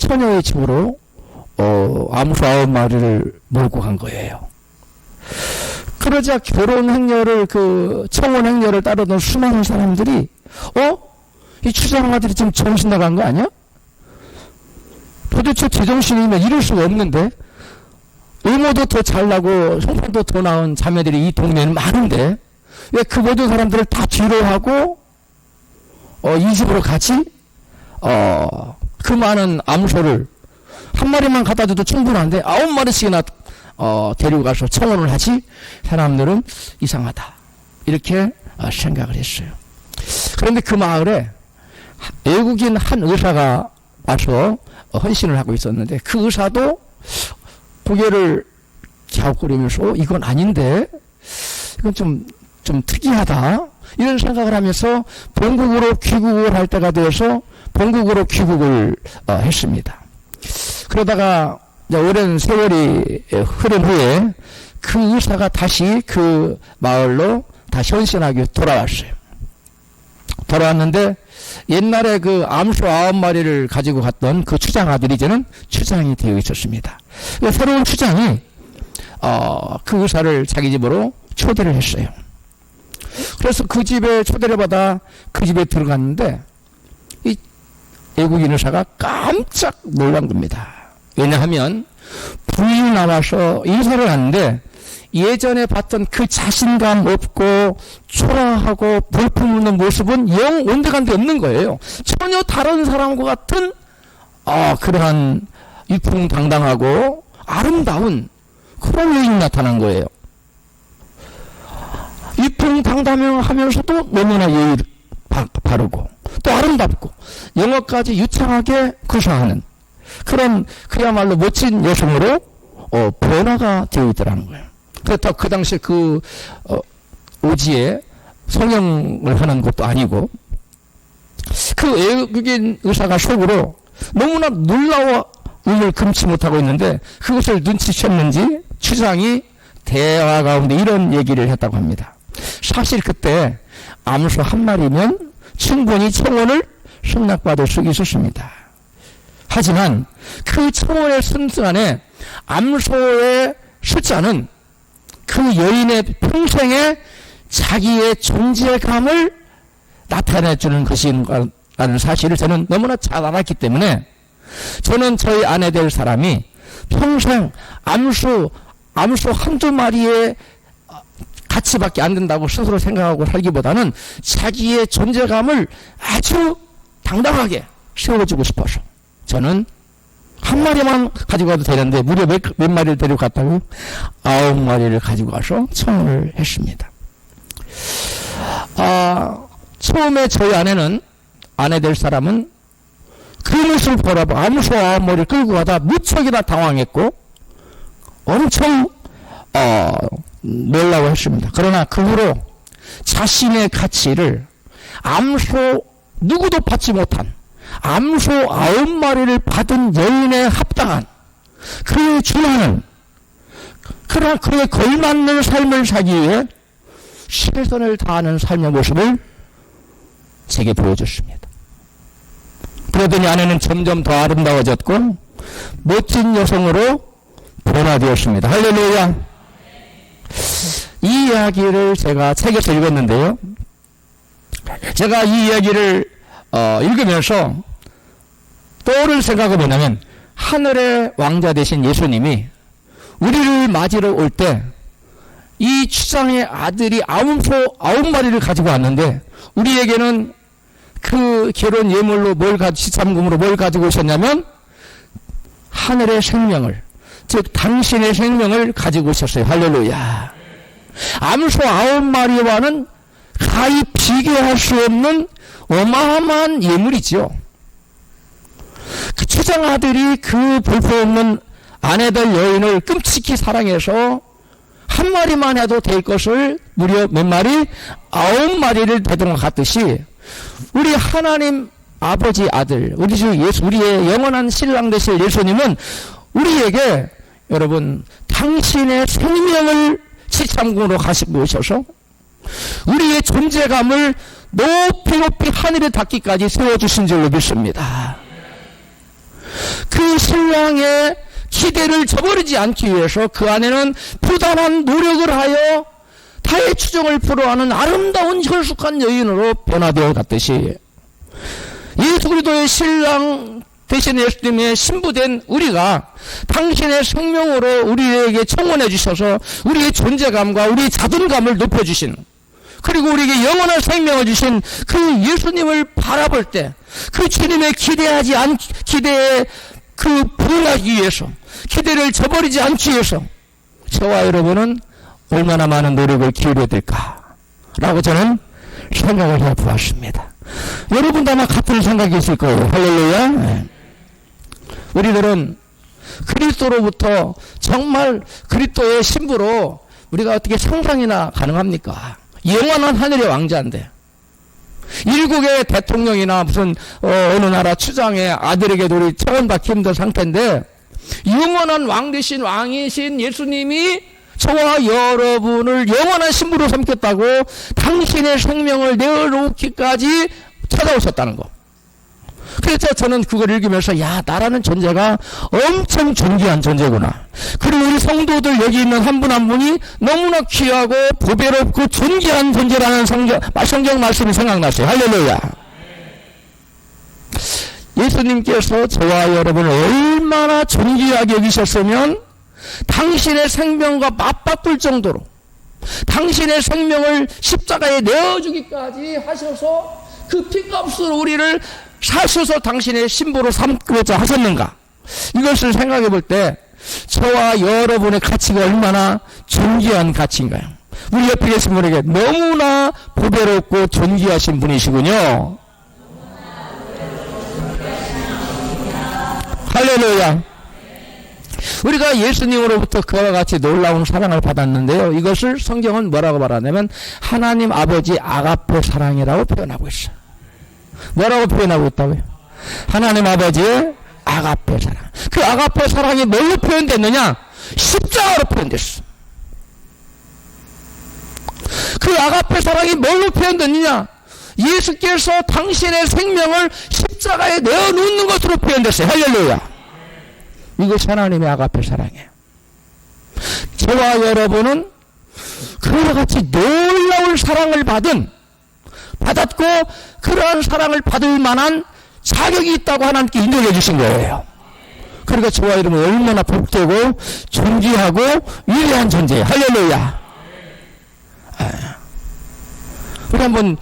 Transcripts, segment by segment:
처녀의 집으로 암소 9마리를 몰고 간 거예요. 그러자 결혼 행렬을 청혼 행렬을 따르던 수많은 사람들이 이 추장 아들이 지금 정신 나간 거 아니야? 도대체 제정신이면 이럴 수가 없는데, 외모도 더 잘나고 형편도 더 나은 자매들이 이 동네에는 많은데 왜 그 모든 사람들을 다 뒤로 하고 이 집으로 가지? 그 많은 암소를 한 마리만 갖다 줘도 충분한데 9마리씩이나 데리고 가서 청혼을 하지? 사람들은 이상하다, 이렇게 생각을 했어요. 그런데 그 마을에 외국인 한 의사가 와서 헌신을 하고 있었는데, 그 의사도 고개를 갸웃거리면서 이건 아닌데, 이건 좀 특이하다, 이런 생각을 하면서 본국으로 귀국을 할 때가 되어서 본국으로 귀국을 했습니다. 그러다가 오랜 세월이 흐른 후에 그 의사가 다시 그 마을로 다시 헌신하기 돌아왔어요. 돌아왔는데 옛날에 그 암소 9마리를 가지고 갔던 그 추장 아들이 이제는 추장이 되어 있었습니다. 새로운 추장이 그 의사를 자기 집으로 초대를 했어요. 그래서 그 집에 초대를 받아 그 집에 들어갔는데 이 외국인 의사가 깜짝 놀란 겁니다. 왜냐하면 부인이 나와서 인사를 하는데 예전에 봤던 그 자신감 없고 초라하고 볼품없는 모습은 영 온데간데 없는 거예요. 전혀 다른 사람과 같은 그러한 위풍당당하고 아름다운 그런 여인이 나타난 거예요. 위풍당당하면서도 너무나 예의 바르고 또 아름답고 영어까지 유창하게 구사하는 그런 그야말로 멋진 여성으로 변화가 되어 있더라는 거예요. 그렇다고 그 당시에 그 오지에 성형을 하는 것도 아니고, 그 외국인 의사가 속으로 너무나 놀라워 눈을 금치 못하고 있는데 그것을 눈치챘는지 추장이 대화 가운데 이런 얘기를 했다고 합니다. 사실 그때 암소 한 마리면 충분히 청혼을 승낙받을 수 있었습니다. 하지만 그 청혼의 순간에 암소의 숫자는 그 여인의 평생에 자기의 존재감을 나타내주는 것인가라는 사실을 저는 너무나 잘 알았기 때문에 저는 저희 아내 될 사람이 평생 암소 한두 마리의 가치밖에 안 된다고 스스로 생각하고 살기보다는 자기의 존재감을 아주 당당하게 세워주고 싶어서 저는 한 마리만 가지고 가도 되는데 무려 몇 마리를 데리고 갔다고 9마리를 가지고 가서 청혼을 했습니다. 처음에 저희 아내는, 아내 될 사람은 그 모습을 보라고 암소 9마리를 끌고 가다 무척이나 당황했고 엄청 놀라워했습니다. 그러나 그 후로 자신의 가치를 암소 누구도 받지 못한 암소 9마리를 받은 여인에 합당한 그에 준하는 그러나 그에 걸맞는 삶을 살기 위해 최선을 다하는 삶의 모습을 제게 보여줬습니다. 그러더니 아내는 점점 더 아름다워졌고 멋진 여성으로 변화되었습니다. 할렐루야. 이 이야기를 제가 책에서 읽었는데요. 제가 이 이야기를 읽으면서 떠오를 생각은 뭐냐면, 하늘의 왕자 되신 예수님이 우리를 맞으러 올 때 이 추장의 아들이 암소 9마리를 가지고 왔는데 우리에게는 그 결혼 예물로 시참금으로 뭘 가지고 오셨냐면 하늘의 생명을, 즉 당신의 생명을 가지고 오셨어요. 할렐루야. 암소 9마리와는 가히 비교할 수 없는 어마어마한 예물이죠. 그 추장 아들이 그 볼품없는 아내들 여인을 끔찍히 사랑해서 한 마리만 해도 될 것을 무려 몇 마리? 9마리를 되돌아 갔듯이 우리 하나님 아버지 아들, 우리 주 예수, 우리의 영원한 신랑 되실 예수님은 우리에게 여러분 당신의 생명을 지참금으로 가지고 오셔서 우리의 존재감을 높이 높이 하늘에 닿기까지 세워주신 줄로 믿습니다. 그 신랑의 기대를 저버리지 않기 위해서 그 안에는 부단한 노력을 하여 타의 추종을 풀어하는 아름다운 혈숙한 여인으로 변화되어 갔듯이 예수 그리스도의 신랑 대신 예수님의 신부된 우리가 당신의 생명으로 우리에게 청원해 주셔서 우리의 존재감과 우리의 자존감을 높여주신, 그리고 우리에게 영원한 생명을 주신 그 예수님을 바라볼 때 그 주님의 기대에 그 부응하기 위해서, 기대를 저버리지 않기 위해서 저와 여러분은 얼마나 많은 노력을 기울여야 될까라고 저는 생각을 해보았습니다. 여러분도 아마 같은 생각이 있을 거예요. 할렐루야. 네. 우리들은 그리스도로부터 정말 그리스도의 신부로 우리가 어떻게 상상이나 가능합니까? 영원한 하늘의 왕자인데, 일국의 대통령이나 무슨 어느 나라 추장의 아들에게도 우리 처원받기 힘든 상태인데, 영원한 왕 되신 왕이신 예수님이 저와 여러분을 영원한 신부로 삼겠다고 당신의 생명을 내어놓기까지 찾아오셨다는 거. 그래서 저는 그걸 읽으면서 야, 나라는 존재가 엄청 존귀한 존재구나. 그리고 우리 성도들 여기 있는 한 분 한 분이 너무나 귀하고 보배롭고 존귀한 존재라는 성경 말씀이 생각났어요. 할렐루야. 예수님께서 저와 여러분을 얼마나 존귀하게 여기셨으면 당신의 생명과 맞바꿀 정도로 당신의 생명을 십자가에 내어주기까지 하셔서 그 피값으로 우리를 사셔서 당신의 신부로 삼고자 하셨는가. 이것을 생각해 볼 때 저와 여러분의 가치가 얼마나 존귀한 가치인가요. 우리 옆에 계신 분에게 너무나 보배롭고 존귀하신 분이시군요. 할렐루야. 우리가 예수님으로부터 그와 같이 놀라운 사랑을 받았는데요, 이것을 성경은 뭐라고 말하냐면 하나님 아버지 아가페 사랑이라고 표현하고 있어요. 뭐라고 표현하고 있다고요? 하나님 아버지의 아가페 사랑. 그 아가페 사랑이 뭘로 표현됐느냐? 십자가로 표현됐어. 그 아가페 사랑이 뭘로 표현됐느냐? 예수께서 당신의 생명을 십자가에 내어놓는 것으로 표현됐어요. 할렐루야. 이것이 하나님의 아가페 사랑이에요. 저와 여러분은 그와 같이 놀라운 사랑을 받았고 그러한 사랑을 받을 만한 자격이 있다고 하나님께 인정해 주신 거예요. 그러니까 저와 여러분 얼마나 복되고 존귀하고 위대한 존재예요. 할렐루야. 우리 한번,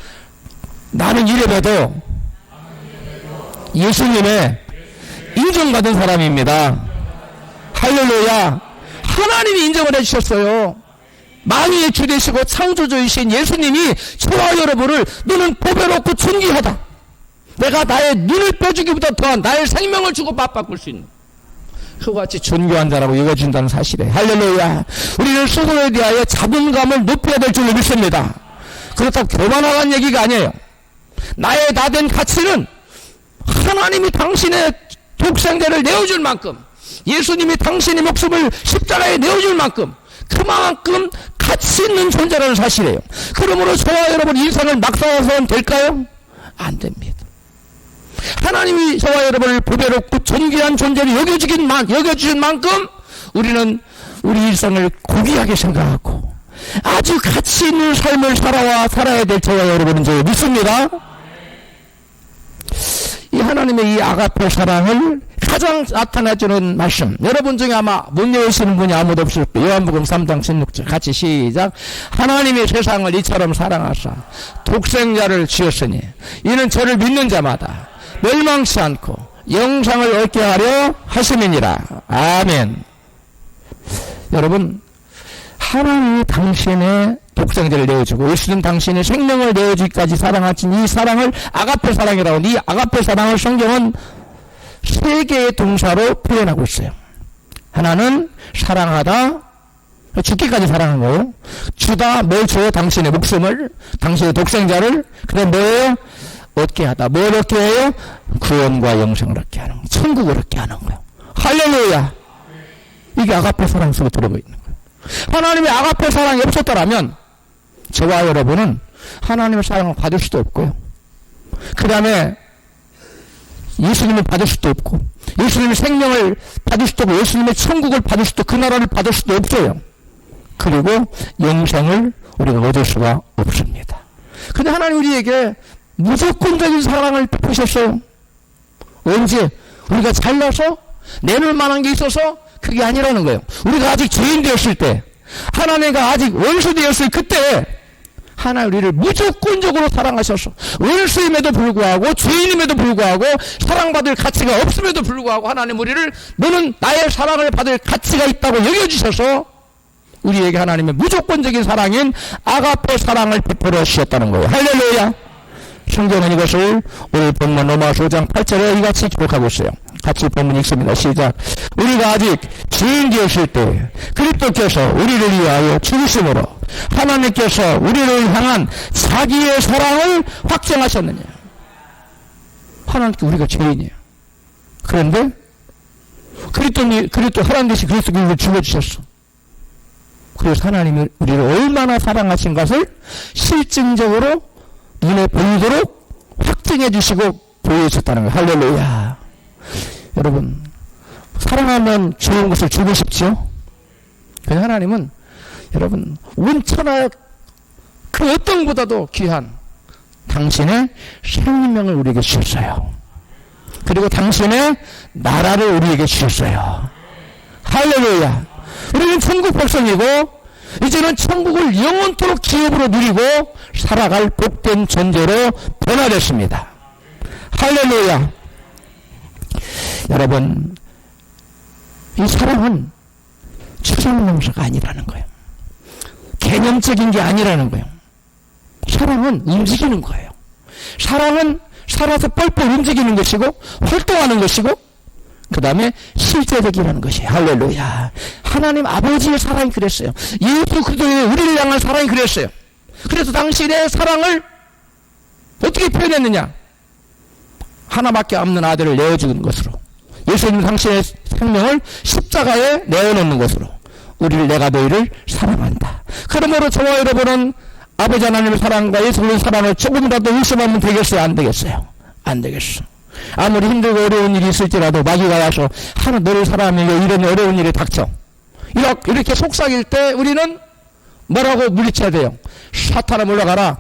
나는 이래봬도 예수님의 인정받은 사람입니다. 할렐루야. 하나님이 인정을 해주셨어요. 만유의 주 되시고 창조주이신 예수님이 저와 여러분을 너는 보배롭고 존귀하다, 내가 나의 눈을 빼주기보다 더한 나의 생명을 주고 맞바꿀 수 있는 그와 같이 존귀한 자라고 여겨준다는 사실에 할렐루야. 우리는 스스로에 대하여 자존감을 높여야 될 줄로 믿습니다. 그렇다고 교만하다는 얘기가 아니에요. 나의 나된 가치는 하나님이 당신의 독생자를 내어줄 만큼, 예수님이 당신의 목숨을 십자가에 내어줄 만큼 그만큼 가치 있는 존재라는 사실이에요. 그러므로 저와 여러분 인생을 막 살아서는 될까요? 안 됩니다. 하나님이 저와 여러분을 보배롭고 존귀한 존재로 여겨주신 만큼 우리는 우리 일생을 고귀하게 생각하고 아주 가치 있는 삶을 살아야 될 저와 여러분은 저 믿습니다. 이 하나님의 이 아가페 사랑을 가장 나타내주는 말씀, 여러분 중에 아마 못 외우시는 분이 아무도 없을 거예요. 요한복음 3장 16절 같이 시작. 하나님이 세상을 이처럼 사랑하사 독생자를 주셨으니 이는 저를 믿는 자마다 멸망치 않고 영생을 얻게 하려 하심이니라. 아멘. 여러분, 하나님이 당신의 독생자를 내어주고 예수님 당신의 생명을 내어주기까지 사랑하신 이 사랑을 아가페 사랑이라고 하는데, 이 아가페 사랑을 성경은 세 개의 동사로 표현하고 있어요. 하나는 사랑하다, 죽기까지 사랑한 거예요. 주다, 뭘 줘요? 당신의 목숨을, 당신의 독생자를. 그다음 뭐예요? 얻게 하다. 뭘 얻게 해요? 구원과 영생을 얻게 하는 거예요. 천국을 얻게 하는 거예요. 할렐루야. 이게 아가페 사랑 속에 들어가 있는 거예요. 하나님의 아가페 사랑이 없었더라면 저와 여러분은 하나님의 사랑을 받을 수도 없고요, 그 다음에 예수님을 받을 수도 없고, 예수님의 생명을 받을 수도 없고, 예수님의 천국을 받을 수도, 그 나라를 받을 수도 없어요. 그리고 영생을 우리가 얻을 수가 없습니다. 근데 하나님 우리에게 무조건적인 사랑을 베푸셨어요. 언제? 우리가 잘나서 내놓을 만한 게 있어서 그게 아니라는 거예요. 우리가 아직 죄인 되었을 때, 하나님과 아직 원수 되었을 그때 하나님 우리를 무조건적으로 사랑하셔서, 원수임에도 불구하고 죄인임에도 불구하고 사랑받을 가치가 없음에도 불구하고 하나님 우리를 너는 나의 사랑을 받을 가치가 있다고 여겨주셔서 우리에게 하나님의 무조건적인 사랑인 아가페 사랑을 베풀어 주셨다는 거예요. 할렐루야. 성경은 이것을 오늘 본문 로마서 5장 8절에 이같이 기록하고 있어요. 같이 본문 읽습니다. 시작. 우리가 아직 죄인 되었을 때 그리스도께서 우리를 위하여 죽으심으로 하나님께서 우리를 향한 자기의 사랑을 확정하셨느냐. 하나님께 우리가 죄인이에요. 그런데 그리스도 하나님 대신 그리스도를 죽여주셨어. 그래서 하나님이 우리를 얼마나 사랑하신 것을 실증적으로 눈에 보이도록 확증해 주시고 보여주셨다는 거예요. 할렐루야. 여러분, 사랑하면 좋은 것을 주고 싶죠? 그래서 하나님은 여러분 온천하의 그 어떤 것보다도 귀한 당신의 생명을 우리에게 주셨어요. 그리고 당신의 나라를 우리에게 주셨어요. 할렐루야. 우리는 천국 백성이고 이제는 천국을 영원토록 기업으로 누리고 살아갈 복된 존재로 변화됐습니다. 할렐루야. 여러분, 이 사랑은 추상명사가 아니라는 거예요. 개념적인 게 아니라는 거예요. 사랑은 움직이는 거예요. 사랑은 살아서 뻘뻘 움직이는 것이고 활동하는 것이고 그 다음에 실제적이라는 것이에요. 할렐루야. 하나님 아버지의 사랑이 그랬어요. 예수 그리스도의 우리를 향한 사랑이 그랬어요. 그래서 당신의 사랑을 어떻게 표현했느냐? 하나밖에 없는 아들을 내어주는 것으로, 예수님 당신의 생명을 십자가에 내어놓는 것으로 우리를, 내가 너희를 사랑한다. 그러므로 저와 여러분은 아버지 하나님의 사랑과 예수 그리스도의 사랑을 조금이라도 의심하면 되겠어요? 안 되겠어요? 안 되겠어. 아무리 힘들고 어려운 일이 있을지라도 마귀가 와서 하나 너를 사랑하면 이런 어려운 일이 닥쳐, 이렇게 속삭일 때 우리는 뭐라고 물리쳐야 돼요? 사탄아 물러가라.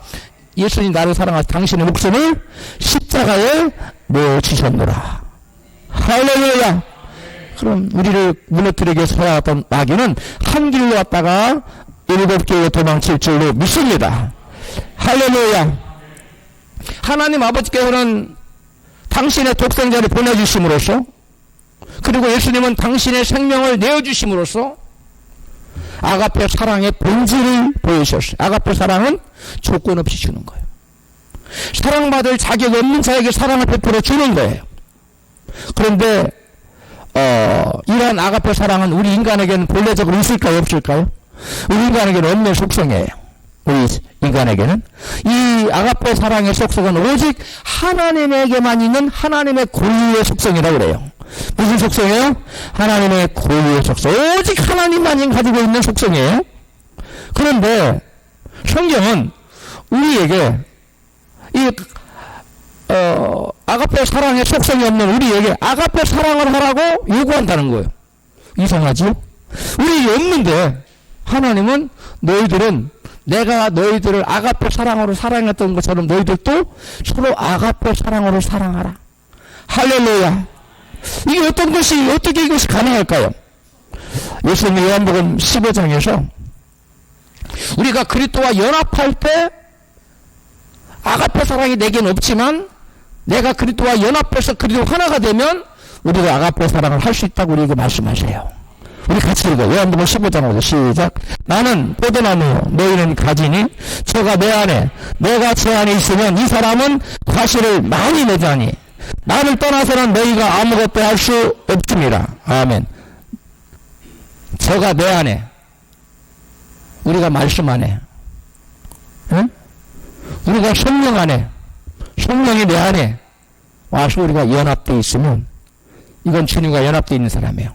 예수님 나를 사랑하사 당신의 목숨을 십자가에 내어주셨노라. 할렐루야. 그럼 우리를 무너뜨리기 위해서 살아왔던 마귀는 한 길로 왔다가 7개의 도망칠 줄로 믿습니다. 할렐루야. 하나님 아버지께서는 당신의 독생자를 보내주심으로써, 그리고 예수님은 당신의 생명을 내어주심으로써 아가페 사랑의 본질을 보여주셨어요. 아가페 사랑은 조건 없이 주는 거예요. 사랑받을 자격 없는 자에게 사랑을 베풀어 주는 거예요. 그런데 이러한 아가페 사랑은 우리 인간에게는 본래적으로 있을까요? 없을까요? 우리 인간에게는 없는 속성이에요. 우리 인간에게는 이 아가페 사랑의 속성은 오직 하나님에게만 있는 하나님의 고유의 속성이라고 그래요. 무슨 속성이에요? 하나님의 고유의 속성. 오직 하나님만이 가지고 있는 속성이에요. 그런데 성경은 우리에게 이 아가페 사랑의 속성이 없는 우리에게 아가페 사랑을 하라고 요구한다는 거예요. 이상하지요? 우리 없는데 하나님은 너희들은 내가 너희들을 아가페 사랑으로 사랑했던 것처럼 너희들도 서로 아가페 사랑으로 사랑하라. 할렐루야. 이게 어떻게 이것이 가능할까요? 예수님의 요한복음 15장에서 우리가 그리스도와 연합할 때 아가페 사랑이 내겐 없지만 내가 그리스도와 연합해서 그리스도 하나가 되면 우리가 아가페 사랑을 할 수 있다고 우리에게 말씀하세요. 우리 같이 읽어요. 요한복음 15장으로 시작. 나는 포도나무, 너희는 가지니 저가 내 안에, 내가 제 안에 있으면 이 사람은 과실을 많이 맺으니 나를 떠나서는 너희가 아무것도 할 수 없습니다. 아멘. 저가 내 안에, 우리가 말씀 안에, 응? 우리가 성령 안에, 성령이 내 안에 와서 우리가 연합되어 있으면 이건 주님과 연합되어 있는 사람이에요.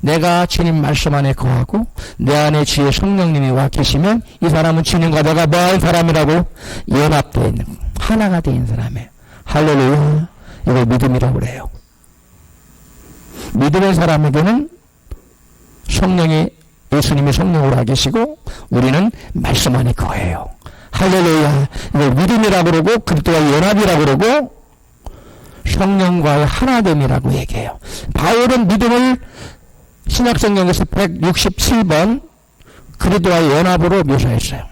내가 주님 말씀 안에 거하고 내 안에 주의 성령님이 와 계시면 이 사람은 주님과 내가 뭐하는 사람이라고? 연합되어 있는, 하나가 되어 있는 사람이에요. 할렐루야. 이걸 믿음이라고 그래요. 믿음의 사람에게는 성령이, 예수님이 성령으로 와 계시고 우리는 말씀 안에 거해요. 할렐루야. 이걸 믿음이라고 그러고 그리스도와 연합이라고 그러고 성령과의 하나됨이라고 얘기해요. 바울은 믿음을 신약성경에서 167번 그리스도와 연합으로 묘사했어요.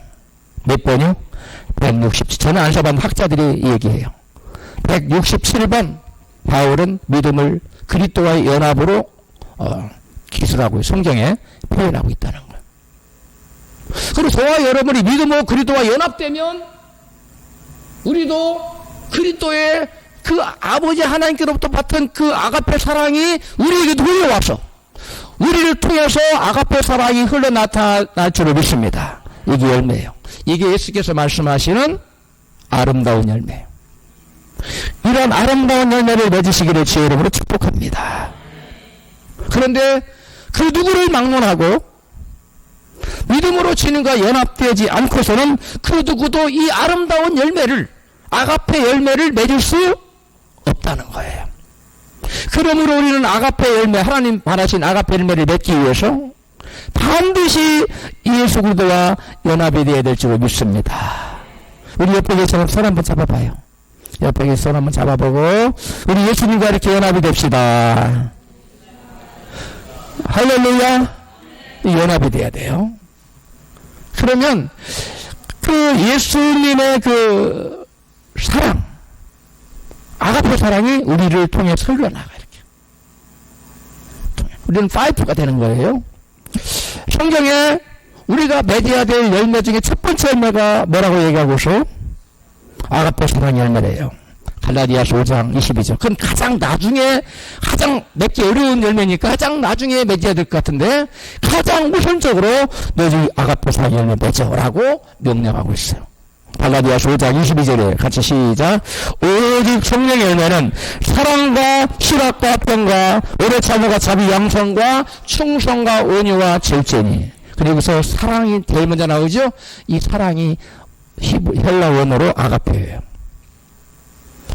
몇 번이요? 167. 저는 안 써봤는데 학자들이 얘기해요. 167번 바울은 믿음을 그리스도와의 연합으로 기술하고 성경에 표현하고 있다는 거예요. 그리고 저와 여러분이 믿음으로 그리스도와 연합되면 우리도 그리스도의 그 아버지 하나님께로부터 받은 그 아가페 사랑이 우리에게도 흘러와서 우리를 통해서 아가페 사랑이 흘러 나타날 줄을 믿습니다. 이게 열매예요. 이게 예수께서 말씀하시는 아름다운 열매예요. 이런 아름다운 열매를 맺으시기를 주의 이름으로 축복합니다. 그런데 그 누구를 막론하고 믿음으로 주님과 연합되지 않고서는 그 누구도 이 아름다운 열매를, 아가페 열매를 맺을 수 없다는 거예요. 그러므로 우리는 아가페 열매, 하나님 바라신 아가페 열매를 맺기 위해서 반드시 예수 그리스도와 연합이 되어야 될 줄 믿습니다. 우리 옆에 계신 손 한번 잡아봐요. 옆에 계신 손 한번 잡아보고 우리 예수님과 이렇게 연합이 됩시다. 할렐루야. 연합이 돼야 돼요. 그러면 그 예수님의 그 사랑, 아가페 사랑이 우리를 통해 흘러나가 이렇게. 우리는 파이프가 되는 거예요. 성경에 우리가 맺어야 될 열매 중에 첫 번째 열매가 뭐라고 얘기하고 있어요? 아가페 사랑 열매래요. 갈라디아서 5장 22절. 그건 가장 나중에, 가장 맺기 어려운 열매니까 가장 나중에 맺어야 될 것 같은데 가장 우선적으로 너희 아가페 사랑 열매 맺어라고 명령하고 있어요. 갈라디아서 5장 22절에 같이 시작. 오직 성령의 열매는 사랑과 실학과 평과 오래 참음과 자비 양선과 충성과 온유와 절제니. 그리고서 사랑이 제일 먼저 나오죠. 이 사랑이 헬라 원어로 아가페예요.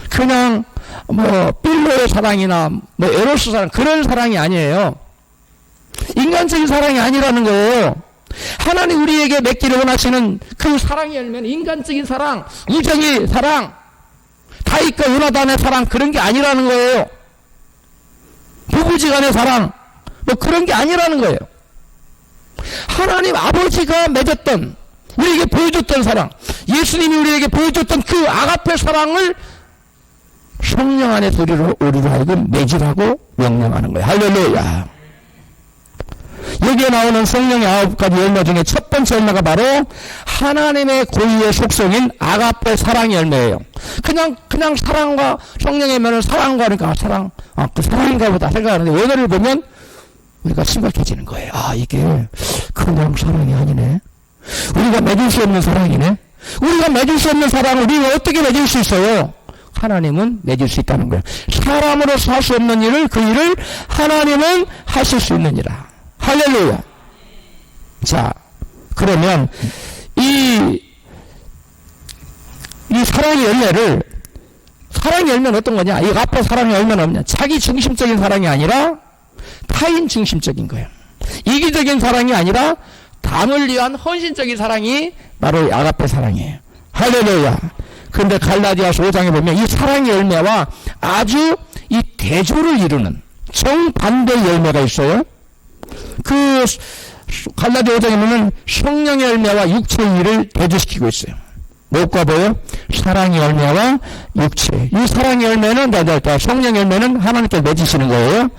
그냥 필로의 사랑이나 에로스 사랑, 그런 사랑이 아니에요. 인간적인 사랑이 아니라는 거예요. 하나님 우리에게 맺기를 원하시는 그 사랑의 열매는 인간적인 사랑, 우정의 사랑, 다윗과 요나단의 사랑, 그런 게 아니라는 거예요. 부부지간의 사랑, 그런 게 아니라는 거예요. 하나님 아버지가 맺었던, 우리에게 보여줬던 사랑, 예수님이 우리에게 보여줬던 그 아가페 사랑을 성령 안에서 우리로 하여금 맺으라고 명령하는 거예요. 할렐루야. 여기에 나오는 성령의 9가지 열매 중에 첫 번째 열매가 바로 하나님의 고유의 속성인 아가페 사랑의 열매예요. 그냥 사랑과, 성령의 열매는 사랑과, 그러니까 그 사랑인가 보다 생각하는데 원어를 보면 우리가 심각해지는 거예요. 이게 그냥 사랑이 아니네. 우리가 맺을 수 없는 사랑이네. 우리가 맺을 수 없는 사랑을 우리가 어떻게 맺을 수 있어요? 하나님은 맺을 수 있다는 거예요. 사람으로서 할 수 없는 일을, 그 일을 하나님은 하실 수 있느니라. 할렐루야. 자, 그러면 이 사랑의 열매를, 사랑의 열매는 어떤 거냐? 이 앞에 사랑의 열매는 없냐? 자기 중심적인 사랑이 아니라 타인 중심적인 거예요. 이기적인 사랑이 아니라 남을 위한 헌신적인 사랑이 바로 아가페 사랑이에요. 할렐루야. 그런데 갈라디아서 5장에 보면 이 사랑의 열매와 아주 이 대조를 이루는 정반대의 열매가 있어요. 그 갈라디아 5장에 보면 성령의 열매와 육체의 일을 대조시키고 있어요. 무엇과 보여? 사랑의 열매와 육체. 이 사랑의 열매는, 성령의 열매는 하나님께 맺으시는 거예요.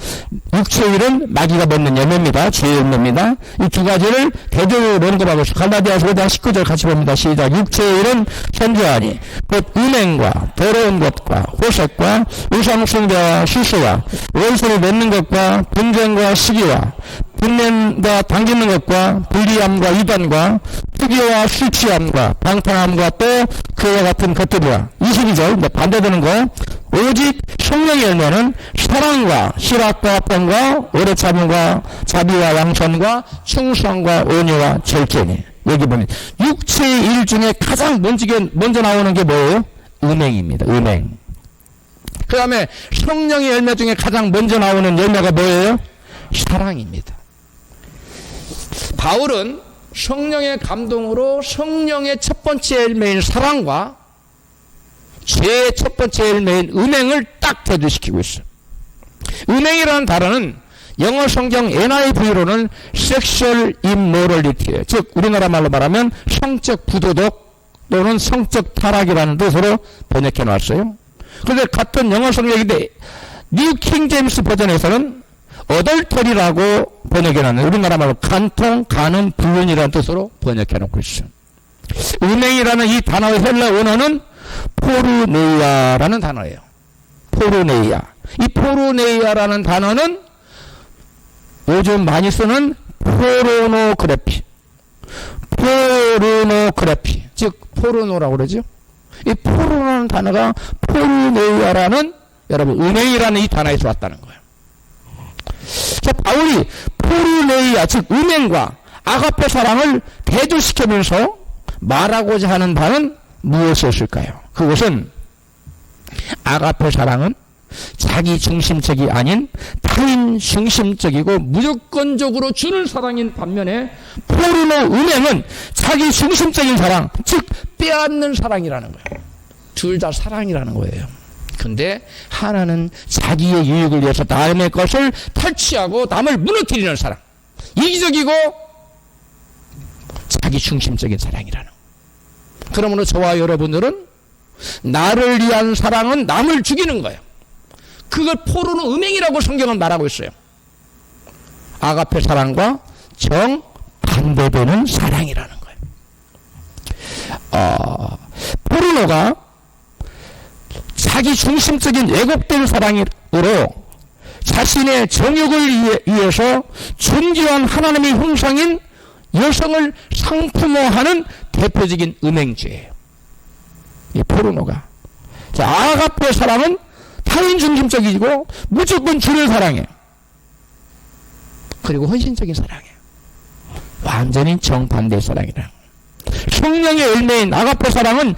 육체의 일은 마귀가 맺는 열매입니다. 죄의 열매입니다. 이 두 가지를 대조로 놓는 거 봐보시죠. 갈라디아서 5장 19절 같이 봅니다. 시작. 육체의 일은 현저하니 곧 음행과 더러운 것과 호색과 우상숭배와 실수와 원수를 맺는 것과 분쟁과 시기와 분냄과 당기는 것과 불리함과 이단과 투기와 술 취함과 방탕함과 또 그와 같은 것들이라. 22절 반대되는 거. 오직 성령의 열매는 사랑과 실학과 평과 오래 참음과 자비와 양선과 충성과 온유와 절제니. 여기 보면 육체의 일 중에 가장 먼저 나오는 게 뭐예요? 음행입니다. 음행. 그 다음에 성령의 열매 중에 가장 먼저 나오는 열매가 뭐예요? 사랑입니다. 바울은 성령의 감동으로 성령의 첫 번째 열매인 사랑과 죄의 첫 번째 열매인 음행을 딱 대두시키고 있어요. 음행이라는 단어는 영어 성경 NIV로는 sexual immorality예요. 즉 우리나라 말로 말하면 성적 부도덕 또는 성적 타락이라는 뜻으로 번역해 놨어요. 그런데 같은 영어 성경인데 뉴 킹 제임스 버전에서는 어덜터리라고 번역해 놨는데 우리나라 말로 간통, 간음, 불륜이라는 뜻으로 번역해 놓고 있어요. 음행이라는 이 단어의 헬라 원어는 포르네이아라는 단어예요. 포르네이아. 이 포르네이아라는 단어는 요즘 많이 쓰는 포르노그래피. 포르노그래피. 즉 포르노라고 그러죠. 이 포르노라는 단어가 포르네이아라는 여러분 음행이라는 이 단어에서 왔다는 거예요. 자, 바울이 포르네이아 즉 음행과 아가페 사랑을 대조시키면서 말하고자 하는 바는 무엇이었을까요? 그것은 아가페 사랑은 자기 중심적이 아닌 타인 중심적이고 무조건적으로 주는 사랑인 반면에 포르노 음행은 자기 중심적인 사랑, 즉 빼앗는 사랑이라는 거예요. 둘 다 사랑이라는 거예요. 근데 하나는 자기의 유익을 위해서 남의 것을 탈취하고 남을 무너뜨리는 사랑, 이기적이고 자기 중심적인 사랑이라는 거예요. 그러므로 저와 여러분들은 나를 위한 사랑은 남을 죽이는 거예요. 그걸 포르노 음행이라고 성경은 말하고 있어요. 아가페 사랑과 정반대되는 사랑이라는 거예요. 포르노가 자기 중심적인 왜곡된 사랑으로 자신의 정욕을 위해서 존귀한 하나님의 형상인 여성을 상품화하는 대표적인 음행죄예요. 이 포르노가. 자, 아가페 사랑은 타인 중심적이고 무조건 주를 사랑해요. 그리고 헌신적인 사랑이에요. 완전히 정반대의 사랑이라. 성령의 열매인 아가페 사랑은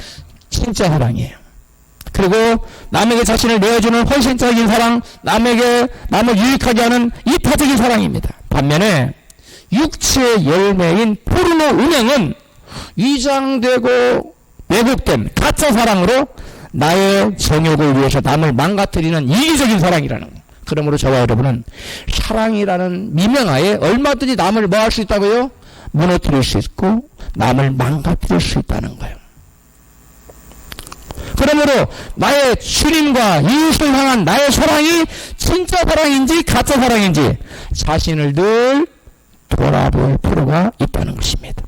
진짜 사랑이에요. 그리고 남에게 자신을 내어주는 헌신적인 사랑, 남을 유익하게 하는 이타적인 사랑입니다. 반면에 육체의 열매인 포르노 음행은 위장되고 왜곡된 가짜 사랑으로 나의 정욕을 위해서 남을 망가뜨리는 이기적인 사랑이라는 거예요. 그러므로 저와 여러분은 사랑이라는 미명하에 얼마든지 남을 뭐 할 수 있다고요? 무너뜨릴 수 있고 남을 망가뜨릴 수 있다는 거예요. 그러므로 나의 주님과 이웃을 향한 나의 사랑이 진짜 사랑인지 가짜 사랑인지 자신을 늘 돌아볼 필요가 있다는 것입니다.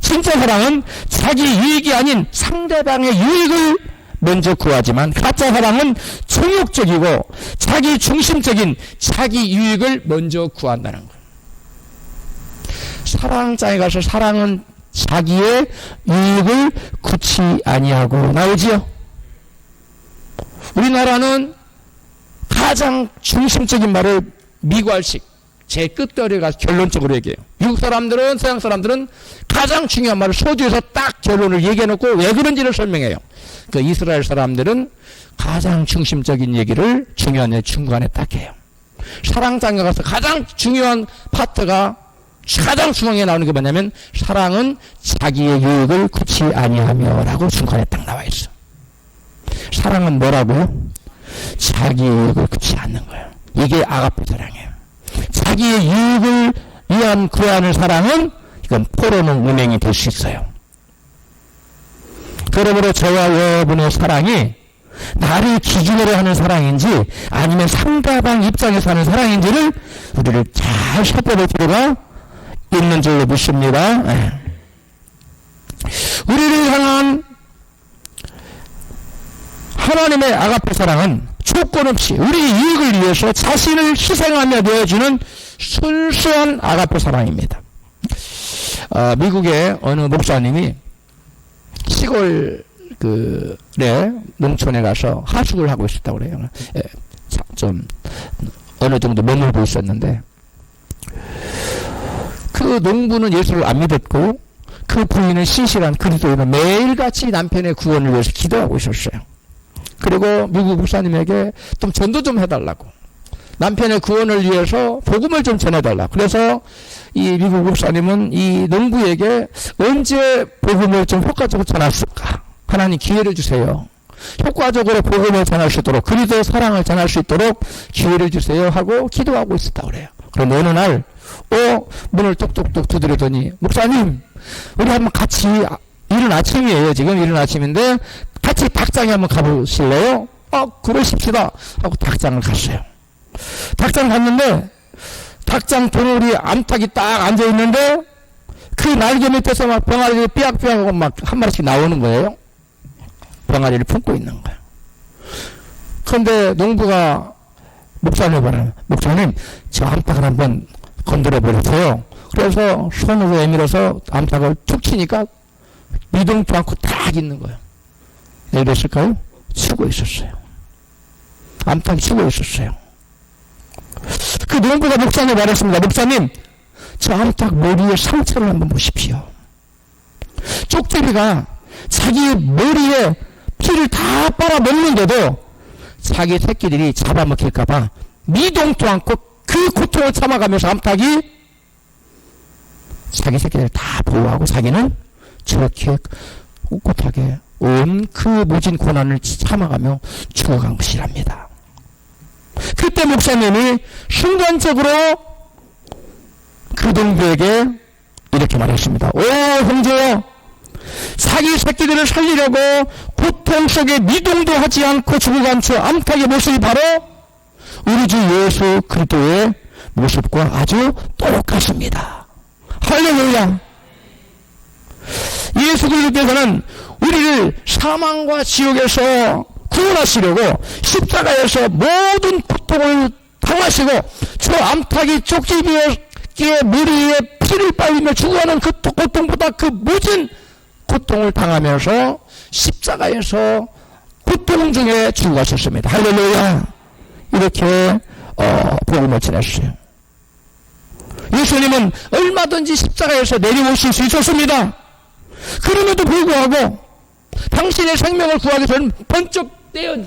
진짜 사랑은 자기 유익이 아닌 상대방의 유익을 먼저 구하지만 가짜 사랑은 정욕적이고 자기 중심적인 자기 유익을 먼저 구한다는 거예요. 사랑장에 가서 사랑은 자기의 유익을 구치 아니하고 나오지요. 우리나라는 가장 중심적인 말을 미괄식 제 끝들에 가서 결론적으로 얘기해요. 미국 사람들은 서양 사람들은 가장 중요한 말을 소주에서 딱 결론을 얘기해놓고 왜 그런지를 설명해요. 그 이스라엘 사람들은 가장 중심적인 얘기를 중요한 중간에 딱 해요. 사랑장에 가서 가장 중요한 파트가 가장 중앙에 나오는 게 뭐냐면 사랑은 자기의 유익을 구치 아니하며 라고 중간에 딱 나와 있어. 사랑은 뭐라고요? 자기의 유익을 구치 않는 거예요. 이게 아가페 사랑이에요. 자기의 유익을 위한 구하는 사랑은 이건 포르노 음행이 될 수 있어요. 그러므로 저와 여러분의 사랑이 나를 기준으로 하는 사랑인지 아니면 상대방 입장에서 하는 사랑인지를 우리를 잘 살펴볼 필요가 있는 줄로 믿습니다. 우리를 향한 하나님의 아가페 사랑은 조건 없이 우리 이익을 위해서 자신을 희생하며 내어주는 순수한 아가페 사랑입니다. 미국의 어느 목사님이 시골 농촌에 가서 하숙을 하고 있었다고 그래요. 좀 어느 정도 머물고 있었는데 그 농부는 예수를 안 믿었고 그 부인은 신실한 그리스도인은 매일같이 남편의 구원을 위해서 기도하고 있었어요. 그리고 미국 목사님에게 좀 전도 좀 해달라고. 남편의 구원을 위해서 복음을 좀 전해달라. 그래서 이 미국 목사님은 이 농부에게 언제 복음을 좀 효과적으로 전할 수 있을까? 하나님 기회를 주세요. 효과적으로 복음을 전할 수 있도록, 그리스도의 사랑을 전할 수 있도록 기회를 주세요 하고 기도하고 있었다고 그래요. 그런데 어느 날 문을 똑똑똑 두드리더니, 목사님 우리 한번 같이, 이른 아침이에요. 지금 이른 아침인데 같이 닭장에 한번 가보실래요? 그러십시다 하고 닭장을 갔어요. 닭장 갔는데 닭장 동물이 암탉이 딱 앉아있는데 그 날개 밑에서 막 병아리를 삐약삐약하고 막 한 마리씩 나오는 거예요. 병아리를 품고 있는 거예요. 그런데 농부가 목사님을 말하는, 목사님 저 암탉을 한번 건드려 버렸어요. 그래서 손으로 내밀어서 암탉을 툭 치니까 미동도 않고 딱 있는 거예요. 왜 그랬을까요? 치고 있었어요. 암탉이 치고 있었어요. 그 농부가 목사님을 말했습니다. 목사님 저 암탉 머리에 상처를 한번 보십시오. 쪽제비가 자기 머리에 피를 다 빨아먹는데도 자기 새끼들이 잡아먹힐까봐 미동도 않고 그 고통을 참아가면서 암탉이 자기 새끼들을 다 보호하고 자기는 저렇게 꿋꿋하게 온 그 모진 고난을 참아가며 죽어간 것이랍니다. 그때 목사님이 순간적으로 그 동부에게 이렇게 말했습니다. 오 형제여, 자기 새끼들을 살리려고 고통 속에 미동도 하지 않고 죽어간 저 암탉의 모습이 바로 우리 주 예수 그리스도의 모습과 아주 똑같습니다. 할렐루야. 예수 그리스도께서는 우리를 사망과 지옥에서 구원하시려고 십자가에서 모든 고통을 당하시고 저 암탉이 쪽지비의 머리에 피를 빨리며 죽어가는 그 고통보다 그 모진 고통을 당하면서 십자가에서 고통 중에 죽어가셨습니다. 할렐루야. 이렇게 복음을 전했어요. 예수님은 얼마든지 십자가에서 내려오실 수 있었습니다. 그럼에도 불구하고 당신의 생명을 구하기 전 번쩍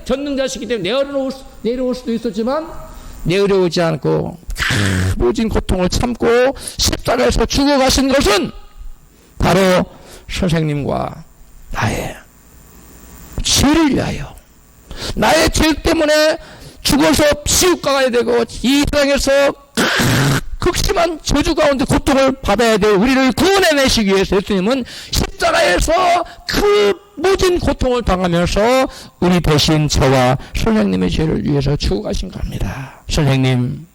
전능자시기 때문에 내려올 수도 있었지만 내려오지 않고 모진 고통을 참고 십자가에서 죽어가신 것은 바로 선생님과 나의 죄를 위하여, 나의 죄 때문에 죽어서 지옥 가야 되고 이 세상에서 극심한 저주 가운데 고통을 받아야 될 우리를 구원해내시기 위해서 예수님은 십자가에서 그 모든 고통을 당하면서 우리 대신 저와 선생님의 죄를 위해서 죽어가신 겁니다. 선생님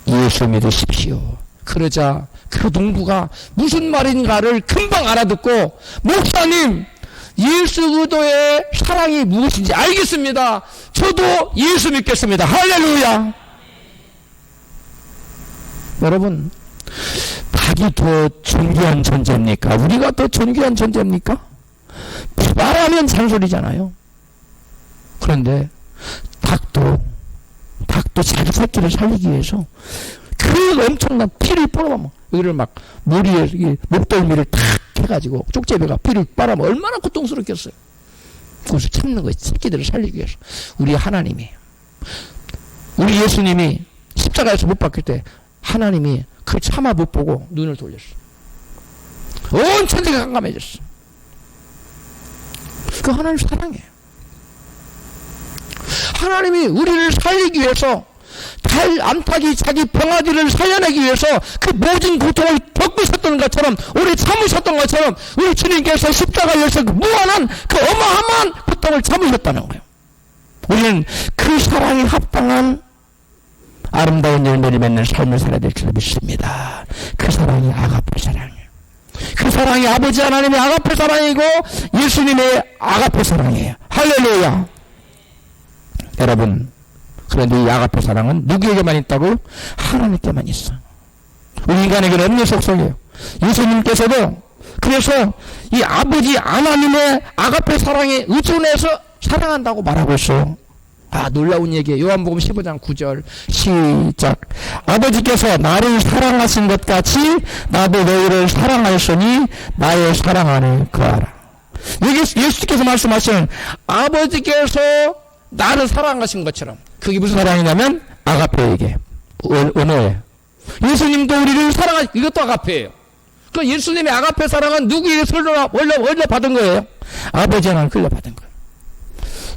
예수 믿으십시오. 그러자 그 농부가 무슨 말인가를 금방 알아듣고, 목사님 예수 그리스도의 사랑이 무엇인지 알겠습니다. 저도 예수 믿겠습니다. 할렐루야. 여러분, 닭이 더 존귀한 존재입니까? 우리가 더 존귀한 존재입니까? 말하면 잔소리잖아요. 그런데 닭도 자기 새끼를 살리기 위해서 그 엄청난 피를 빨아먹어. 여기를 막 머리에 목덜미를 탁 해가지고 쪽제비가 피를 빨아먹어. 얼마나 고통스럽겠어요. 그것을 참는 거예요. 새끼들을 살리기 위해서. 우리 하나님이, 우리 예수님이 십자가에서 못 박힐 때 하나님이 그 참아 못 보고 눈을 돌렸어. 온 천지가 깜깜해졌어. 그 하나님 사랑이에요. 하나님이 우리를 살리기 위해서, 암탉이 자기 병아리를 살려내기 위해서 그 모든 고통을 겪으셨던 것처럼, 오래 참으셨던 것처럼 우리 주님께서 십자가에서 그 무한한 그 어마어마한 고통을 참으셨다는 거예요. 우리는 그 사랑에 합당한 아름다운 열매를 맺는 삶을 살아야 될 줄 믿습니다. 그 사랑이 아가페 사랑이에요. 그 사랑이 아버지 하나님의 아가페 사랑이고 예수님의 아가페 사랑이에요. 할렐루야. 여러분, 그런데 이 아가페 사랑은 누구에게만 있다고? 하나님께만 있어. 우리 인간에게는 없는 속성이에요. 예수님께서도 그래서 이 아버지 하나님의 아가페 사랑에 의존해서 사랑한다고 말하고 있어요. 놀라운 얘기예요. 요한복음 15장 9절 시작. 아버지께서 나를 사랑하신 것 같이 나도 너희를 사랑하였으니 나의 사랑 안에 거하라. 여기 예수께서 말씀하시는 아버지께서 나를 사랑하신 것처럼, 그게 무슨 사랑이냐면 아가페에게 은혜예요. 예수님도 우리를 이것도 아가페예요. 그 예수님의 아가페 사랑은 누구에게서 흘려 받은 거예요? 아버지 하나님 흘려 받은 거예요.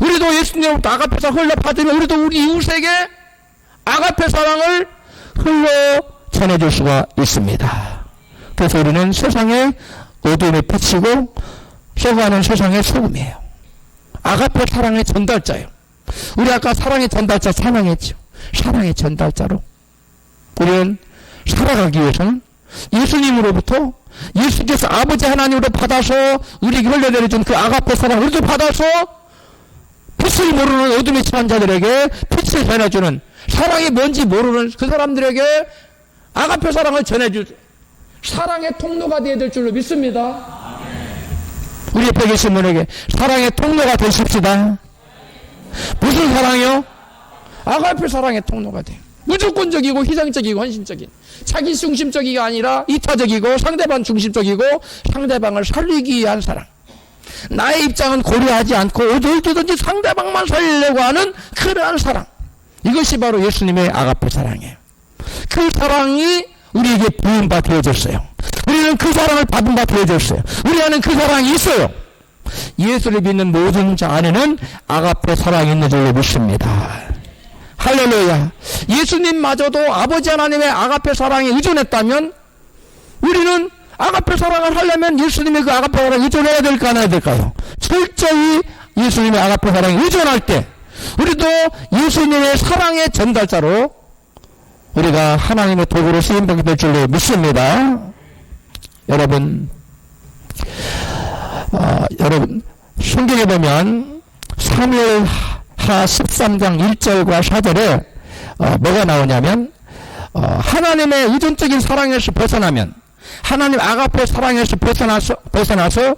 우리도 예수님으로부터 아가페 사랑 흘려 받으면 우리도 우리 이웃에게 아가페 사랑을 흘러 전해줄 수가 있습니다. 그래서 우리는 세상의 어둠에 비치고 썩어가는 세상의 소금이에요. 아가페 사랑의 전달자예요. 우리 아까 사랑의 전달자 사랑했죠. 사랑의 전달자로 우리는 살아가기 위해서는 예수님으로부터, 예수께서 아버지 하나님으로 받아서 우리에게 흘려내려준 그 아가페 사랑 우리도 받아서 빛을 모르는 어둠에 처한 자들에게 빛을 전해주는, 사랑이 뭔지 모르는 그 사람들에게 아가페 사랑을 전해줄 사랑의 통로가 되어야 될 줄로 믿습니다. 우리 옆에 계신 분에게 사랑의 통로가 되십시다. 무슨 사랑이요? 아가페 사랑의 통로가 돼요. 무조건적이고 희생적이고 헌신적인, 자기 중심적이가 아니라 이타적이고 상대방 중심적이고 상대방을 살리기 위한 사랑. 나의 입장은 고려하지 않고 어디든지 상대방만 살리려고 하는 그러한 사랑. 이것이 바로 예수님의 아가페 사랑이에요. 그 사랑이 우리에게 부은 바 되어졌어요. 우리는 그 사랑을 받은 바 되어졌어요. 우리 안에는 그 사랑이 있어요. 예수를 믿는 모든 자 안에는 아가페 사랑이 있는 줄로 믿습니다. 할렐루야. 예수님마저도 아버지 하나님의 아가페 사랑에 의존했다면 우리는 아가페 사랑을 하려면 예수님의 그 아가페 사랑에 의존해야 될까 안 해야 될까요? 철저히 예수님의 아가페 사랑에 의존할 때 우리도 예수님의 사랑의 전달자로 우리가 하나님의 도구로 쓰임받게 될 줄로 믿습니다. 여러분 성경에 보면 사무엘하 13장 1절과 4절에 뭐가 나오냐면 하나님의 의존적인 사랑에서 벗어나면, 하나님 아가페 사랑에서 벗어나서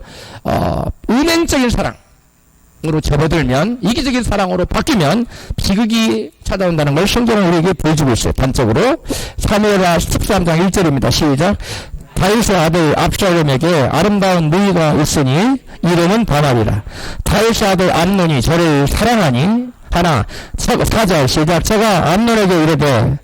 은행적인 사랑으로 접어들면, 이기적인 사랑으로 바뀌면 비극이 찾아온다는 걸 성경은 우리에게 보여주고 있어요. 단적으로 사무엘하 13장 1절입니다. 시작. 다윗의 아들 압살롬에게 아름다운 누이가 있으니 이름은 다말이라. 다윗의 아들 암논이 저를 사랑하니 하나. 4절 시작. 저가 암논에게 이르되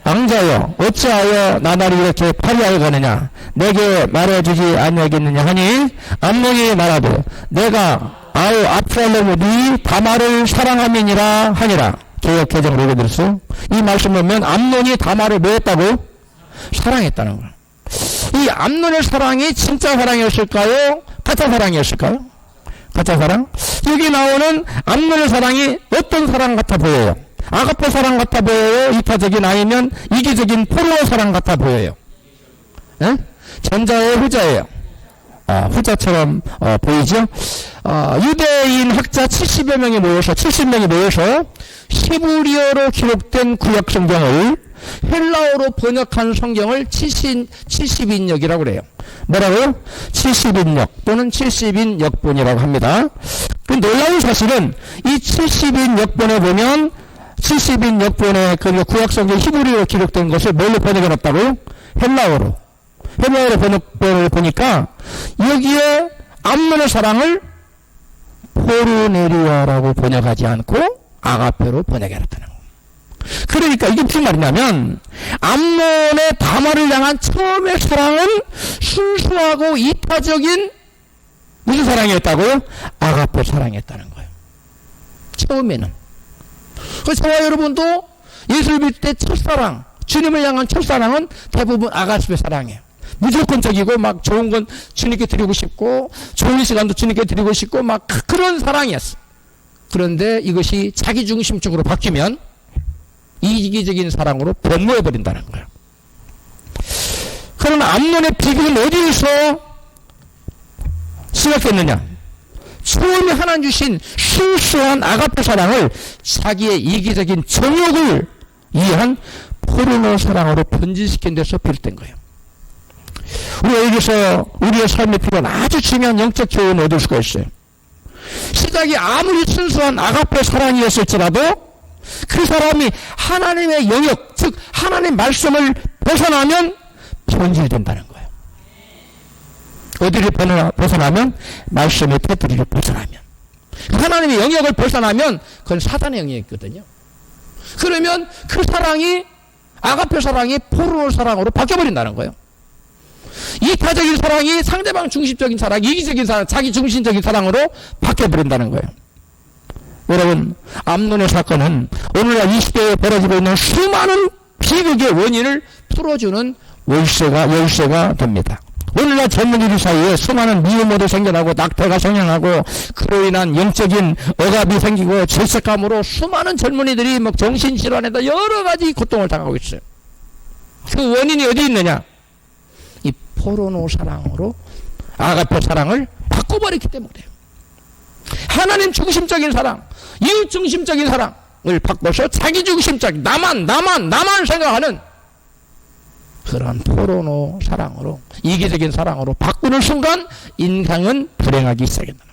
왕자여 어찌하여 나날이 이렇게 파리하여 가느냐, 내게 말해주지 아니하겠느냐 하니 암논이 말하되 내가 아우 압살롬이 네 다말을 사랑함이니라 하니라. 개역개정으로 읽어드렸어요. 이 말씀 보면 암논이 다말을 뭐 했다고? 사랑했다는 거예요. 이 암논의 사랑이 진짜 사랑이었을까요? 가짜 사랑이었을까요? 가짜 사랑? 여기 나오는 암논의 사랑이 어떤 사랑 같아 보여요? 아가페 사랑 같아 보여요? 이타적인, 아니면 이기적인 포르노 사랑 같아 보여요? 에? 전자예요? 후자예요? 후자처럼 보이죠? 유대인 학자 70여 명이 모여서 70명이 모여서 히브리어로 기록된 구약 성경을 헬라어로 번역한 성경을 70인역이라고 그래요. 뭐라고요? 70인역 또는 70인 역본이라고 합니다. 그 놀라운 사실은 이 70인 역본에 보면 70인 역본에 그 구약 성경 히브리어로 기록된 것을 뭘로 번역해 놨다고요? 헬라어로 번역본을 보니까 여기에 암논의 사랑을 포르네리아라고 번역하지 않고 아가페로 번역해 놨다는 거예요. 그러니까 이게 무슨 말이냐면 암논의 다말을 향한 처음의 사랑은 순수하고 이타적인 무슨 사랑이었다고요? 아가페 사랑이었다는 거예요. 처음에는. 그래서 저와 여러분도 예수를 믿을 때 첫사랑, 주님을 향한 첫사랑은 대부분 아가페 사랑이에요. 무조건적이고 막 좋은 건 주님께 드리고 싶고 좋은 시간도 주님께 드리고 싶고 막 그런 사랑이었어. 그런데 이것이 자기중심적으로 바뀌면 이기적인 사랑으로 변모해버린다는 거예요. 그러나 암논의 비극은 어디에서 시작했느냐? 처음에 하나님 주신 순수한 아가페 사랑을 자기의 이기적인 정욕을 위한 포르노 사랑으로 변질시킨 데서 비롯된 거예요. 우리가 여기서 우리의 삶에 필요한 아주 중요한 영적 교훈을 얻을 수가 있어요. 시작이 아무리 순수한 아가페 사랑이었을지라도 그 사람이 하나님의 영역, 즉 하나님의 말씀을 벗어나면 변질된다는 거예요. 어디를 벗어나면? 말씀의 테두리를 벗어나면. 하나님의 영역을 벗어나면 그건 사단의 영역이거든요. 그러면 그 사랑이 아가페 사랑이 포르노 사랑으로 바뀌어버린다는 거예요. 이타적인 사랑이 상대방 중심적인 사랑, 이기적인 사랑, 자기 중심적인 사랑으로 바뀌어버린다는 거예요. 여러분, 암논의 사건은 오늘날 이 시대에 벌어지고 있는 수많은 비극의 원인을 풀어주는 열쇠가 됩니다. 오늘날 젊은이들 사이에 수많은 미움모도 생겨나고 낙태가 성행하고 그로 인한 영적인 억압이 생기고 질색감으로 수많은 젊은이들이 뭐 정신질환에다 여러 가지 고통을 당하고 있어요. 그 원인이 어디 있느냐? 이 포르노 사랑으로 아가페 사랑을 바꿔버렸기 때문에 하나님 중심적인 사랑, 이웃 중심적인 사랑을 바꿔서 자기 중심적인 나만 생각하는 그런 포르노 사랑으로, 이기적인 사랑으로 바꾸는 순간 인간은 불행하기 시작한다.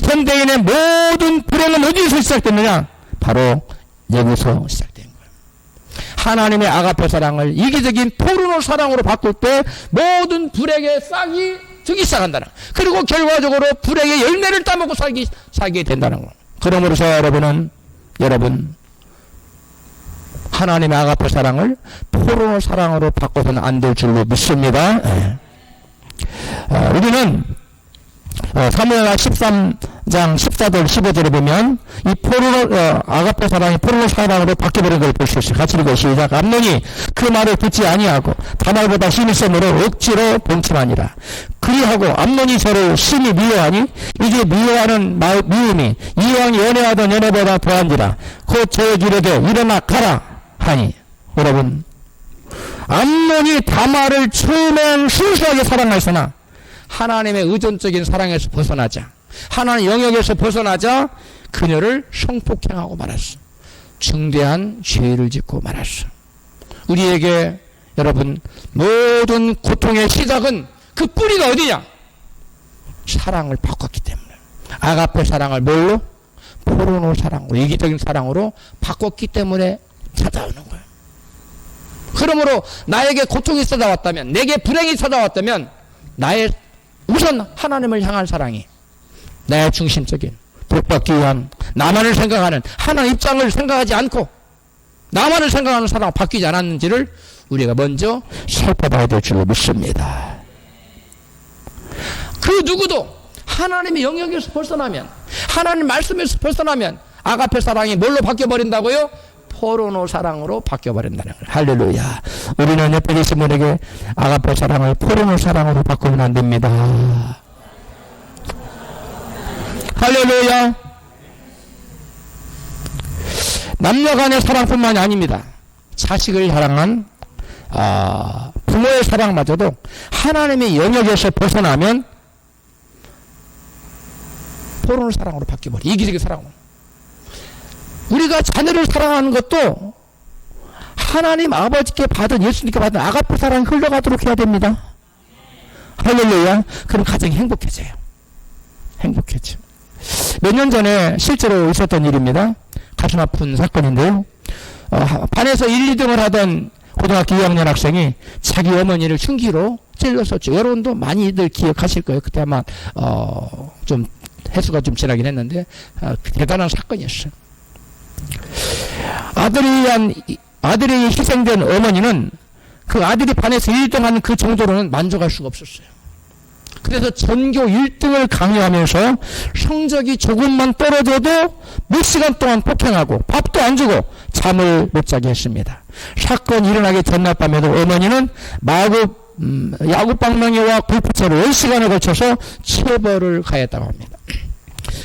현대인의 모든 불행은 어디서 시작됐느냐? 바로 여기서 시작된 거예요. 하나님의 아가페 사랑을 이기적인 포르노 사랑으로 바꿀 때 모든 불행의 싹이 죽기 시작한다는 거예요. 그리고 결과적으로 불행의 열매를 따먹고 살게 된다는 거예요. 그러므로서 여러분 하나님의 아가페 사랑을 포르노 사랑으로 바꿔서는 안 될 줄로 믿습니다. 우리는 사무엘하 13장 14절 15절에 보면 이 아가페 사랑이 포르노 사랑으로 바뀌어버린 걸 볼 수 있어요. 같이 읽어 시작. 암논이 그 말을 듣지 아니하고 다말보다 힘이 세므로 억지로 봉침하니라. 그리하고 암논이 저를 심히 미워하니 이게 미워하는 미움이 이왕 연애하던 연애보다 더한지라. 곧 저의 길에게 일어나 가라 하니. 여러분, 암논이 다말을 처음엔 순수하게 사랑하였으나 하나님의 의존적인 사랑에서 벗어나자, 하나님 영역에서 벗어나자 그녀를 성폭행하고 말았어. 중대한 죄를 짓고 말았어. 우리에게 여러분 모든 고통의 시작은 그 뿌리가 어디냐? 사랑을 바꿨기 때문에. 아가페 사랑을 뭘로? 포르노 사랑으로, 이기적인 사랑으로 바꿨기 때문에 찾아오는 거예요. 그러므로 나에게 고통이 찾아왔다면, 내게 불행이 찾아왔다면 나의 우선 하나님을 향한 사랑이 나의 중심적인 복받기 위한 나만을 생각하는 하나님 입장을 생각하지 않고 나만을 생각하는 사랑이 바뀌지 않았는지를 우리가 먼저 살펴봐야 될 줄로 믿습니다. 그 누구도 하나님의 영역에서 벗어나면, 하나님 말씀에서 벗어나면 아가페 사랑이 뭘로 바뀌어버린다고요? 포르노 사랑으로 바뀌어버린다는 거예요. 할렐루야. 우리는 옆에 계신 분에게 아가페 사랑을 포르노 사랑으로 바꾸면 안 됩니다. 할렐루야. 남녀 간의 사랑뿐만이 아닙니다. 자식을 사랑한 부모의 사랑마저도 하나님의 영역에서 벗어나면 포르노 사랑으로 바뀌어버려. 이기적인 사랑으로. 우리가 자녀를 사랑하는 것도 하나님 아버지께 받은, 예수님께 받은 아가페 사랑이 흘러가도록 해야 됩니다. 할렐루야. 그럼 가정이 행복해져요. 행복해져. 몇 년 전에 실제로 있었던 일입니다. 가슴 아픈 사건인데요. 반에서 1, 2등을 하던 고등학교 2학년 학생이 자기 어머니를 흉기로 찔렀었죠. 여러분도 많이들 기억하실 거예요. 그때 아마 좀 횟수가 좀 지나긴 했는데 대단한 사건이었어요. 아들이 희생된 어머니는 그 아들이 반에서 1등하는 그 정도로는 만족할 수가 없었어요. 그래서 전교 1등을 강요하면서 성적이 조금만 떨어져도 몇 시간 동안 폭행하고 밥도 안 주고 잠을 못 자게 했습니다. 사건이 일어나기 전날 밤에도 어머니는 야구방망이와 골프채로 10시간에 걸쳐서 체벌을 가했다고 합니다.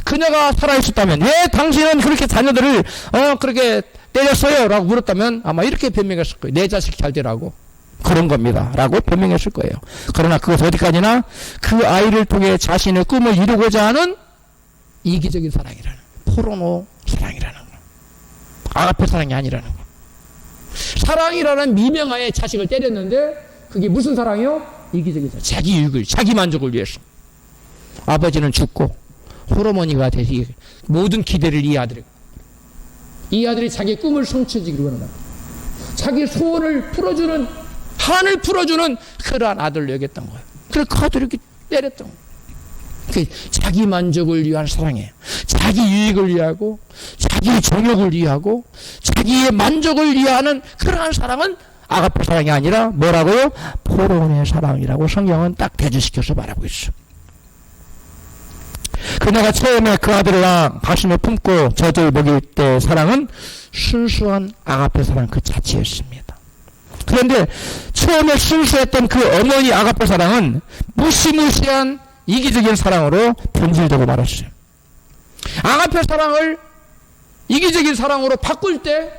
그녀가 살아있었다면 왜 당신은 그렇게 자녀들을 그렇게 때렸어요? 라고 물었다면 아마 이렇게 변명했을 거예요. 내 자식 잘 되라고 그런 겁니다 라고 변명했을 거예요. 그러나 그것은 어디까지나 그 아이를 통해 자신의 꿈을 이루고자 하는 이기적인 사랑이라는, 포르노 사랑이라는 거, 아가페 사랑이 아니라는 거. 사랑이라는 미명하에 자식을 때렸는데 그게 무슨 사랑이요? 이기적인 사랑. 자기 유익을, 자기 만족을 위해서. 아버지는 죽고 호르몬이가 되시 모든 기대를 이 아들이 자기의 꿈을 성취하기를 원한다. 자기 소원을 풀어주는, 한을 풀어주는 그러한 아들로 여겼던 거예요. 그래서 그 아들이 때렸던 거예요. 그 자기 만족을 위한 사랑이에요. 자기 유익을 위하고 자기 정욕을 위하고 자기의 만족을 위하는 그러한 사랑은 아가페 사랑이 아니라 뭐라고요? 포로혼의 사랑이라고 성경은 딱 대조시켜서 말하고 있어. 그녀가 처음에 그 아들을 가슴에 품고 저저히 먹일 때 사랑은 순수한 아가페 사랑 그 자체였습니다. 그런데 처음에 순수했던 그 어머니 아가페 사랑은 무시무시한 이기적인 사랑으로 변질되고 말았어요. 아가페 사랑을 이기적인 사랑으로 바꿀 때